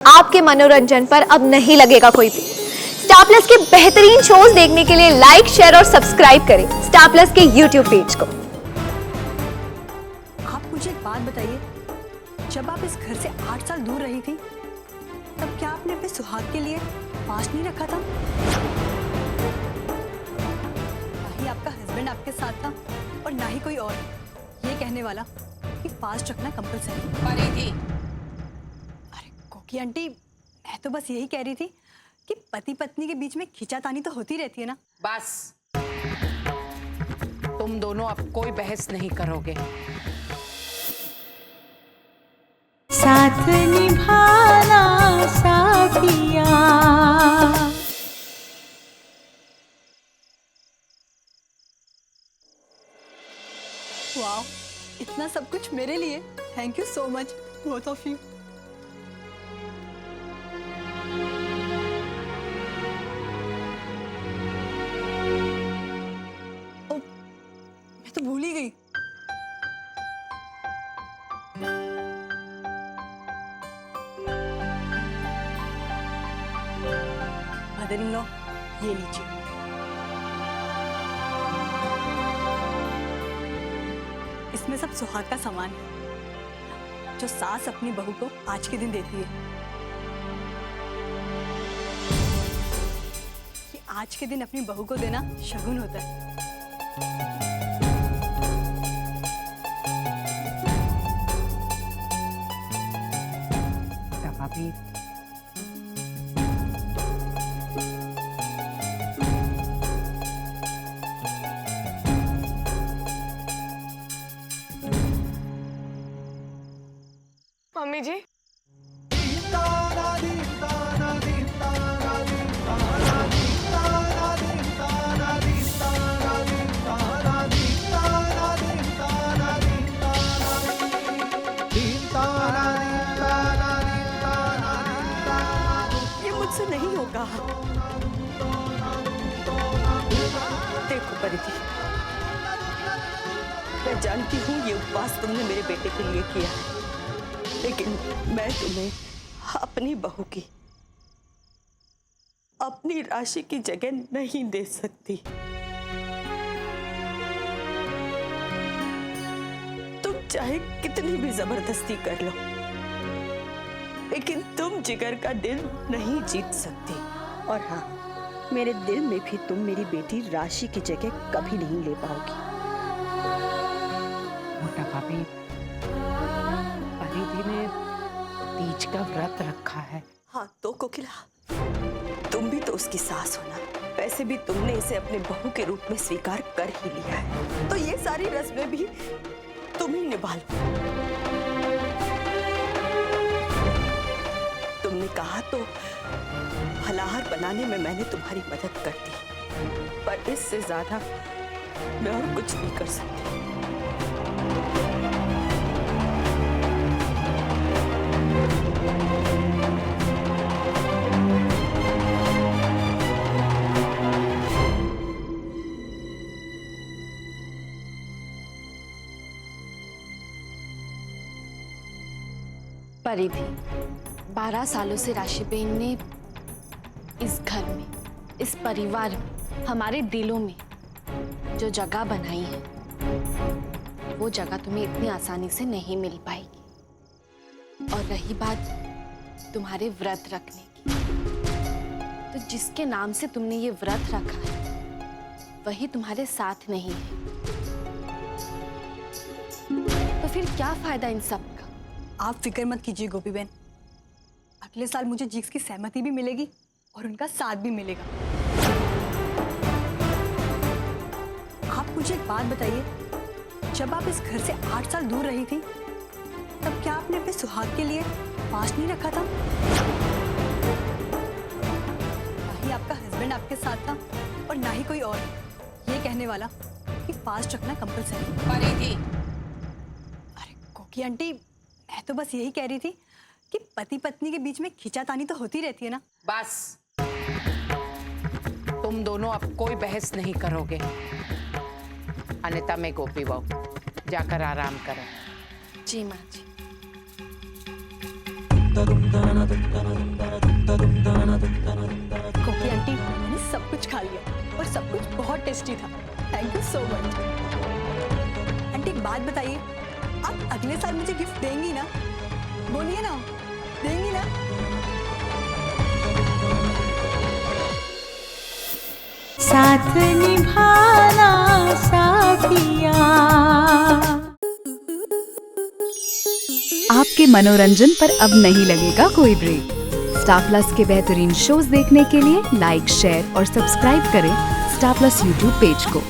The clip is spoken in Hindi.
आपके मनोरंजन पर अब नहीं लगेगा कोई भी। स्टार प्लस के बेहतरीन शोज देखने के लिए लाइक, शेयर और सब्सक्राइब करें स्टार प्लस के यूट्यूब पेज को। आप मुझे एक बात बताइए, जब आप इस घर से 8 साल दूर रही थी, तब क्या आपने अपने सुहाग के लिए पास नहीं रखा था? ना ही आपका हस्बैंड आपके साथ था और ना ही कोई और ये कहने वाला कि पास रखना कंपलसरी। परिधि, अरे कोकी आंटी, मैं तो बस यही कह रही थी कि पति पत्नी के बीच में खींचातानी तो होती रहती है ना। बस तुम दोनों अब कोई बहस नहीं करोगे। साथ निभाना साथिया। वाह, इतना सब कुछ मेरे लिए। Thank you so much both of you. मैं तो भूल ही गई। मदर इन लॉ, ये लीजिए। इसमें सब सुहाग का सामान है जो सास अपनी बहू को आज के दिन देती है। ये आज के दिन अपनी बहू को देना शगुन होता है। भाभी, मम्मी जी, ये मुझसे नहीं होगा। देखो परिधि, मैं जानती हूँ ये उपवास तुमने मेरे बेटे के लिए किया है, लेकिन मैं तुम्हें अपनी बहू की, अपनी राशि की जगह नहीं दे सकती। तुम चाहे कितनी भी जबरदस्ती कर लो, लेकिन तुम जिगर का दिल नहीं जीत सकती। और हाँ, मेरे दिल में भी तुम मेरी बेटी राशि की जगह कभी नहीं ले पाओगी। मोटा भाभी, परिधि ने तीज का व्रत रखा है। हाँ तो कोकिला, तुम भी तो उसकी सास हो ना। वैसे भी तुमने इसे अपने बहू के रूप में स्वीकार कर ही लिया है, तो ये सारी रस्में भी तुम ही निभा लो। तुमने कहा तो फलाहार बनाने में मैंने तुम्हारी मदद कर दी, पर इससे ज्यादा मैं और कुछ नहीं कर सकती। परिधि, 12 सालों से राशिबेन ने इस घर में, इस परिवार में, हमारे दिलों में जो जगह बनाई है, वो जगह तुम्हें इतनी आसानी से नहीं मिल पाएगी। और रही बात तुम्हारे व्रत रखने की, तो जिसके नाम से तुमने ये व्रत रखा है वही तुम्हारे साथ नहीं है, तो फिर क्या फायदा इन सब का? आप फिक्र मत कीजिए गोपी बहन, अगले साल मुझे जिग्स की सहमति भी मिलेगी और उनका साथ भी मिलेगा। आप मुझे एक बात बताइए, जब आप इस घर से 8 साल दूर रही थी, तब क्या आपने अपने सुहाग के लिए पास नहीं रखा था? ना ही आपका हस्बैंड आपके साथ था और ना ही कोई और ये कहने वाला कि पास रखना कंपलसरी। परिधि, अरे कोकी आंटी, मैं तो बस यही कह रही थी कि पति पत्नी के बीच में खींचातानी तो होती रहती है ना। बस तुम दोनों अब कोई बहस नहीं करोगे। अन्यथा मैं गोपी बहू, जाकर आराम करो। जी माँ जी। कोकी आंटी, मैंने सब कुछ खा लिया और सब कुछ बहुत टेस्टी था। Thank you so much. Aunty एक बात बताइए, आप अगले साल मुझे गिफ्ट देंगी ना? बोलिए ना, देंगी ना? साथ निभाना साथिया। आपके मनोरंजन पर अब नहीं लगेगा कोई ब्रेक। स्टार प्लस के बेहतरीन शोज देखने के लिए लाइक, शेयर और सब्सक्राइब करें स्टार प्लस यूट्यूब पेज को।